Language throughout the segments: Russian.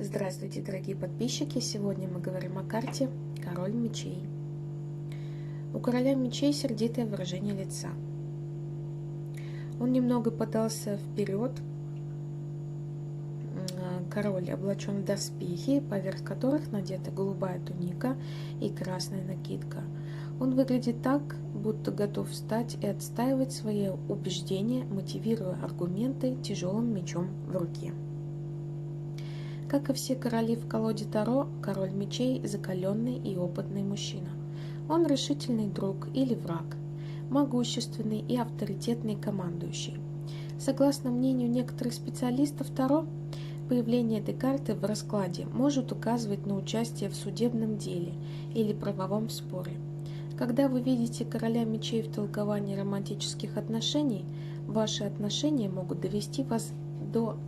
Здравствуйте, дорогие подписчики! Сегодня мы говорим о карте Король мечей. У короля мечей сердитое выражение лица. Он немного подался вперед. Король облачен в доспехи, поверх которых надета голубая туника и красная накидка. Он выглядит так, будто готов встать и отстаивать свои убеждения, мотивируя аргументы тяжелым мечом в руке. Как и все короли в колоде Таро, король мечей – закаленный и опытный мужчина. Он решительный друг или враг, могущественный и авторитетный командующий. Согласно мнению некоторых специалистов Таро, появление этой карты в раскладе может указывать на участие в судебном деле или правовом споре. Когда вы видите короля мечей в толковании романтических отношений, ваши отношения могут довести вас до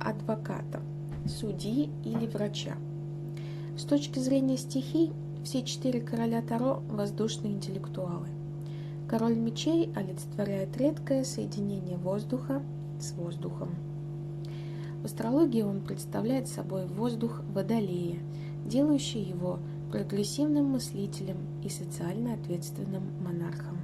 адвоката, судьи или врача. С точки зрения стихий, все 4 короля Таро – воздушные интеллектуалы. Король мечей олицетворяет редкое соединение воздуха с воздухом. В астрологии он представляет собой воздух Водолея, делающий его прогрессивным мыслителем и социально ответственным монархом.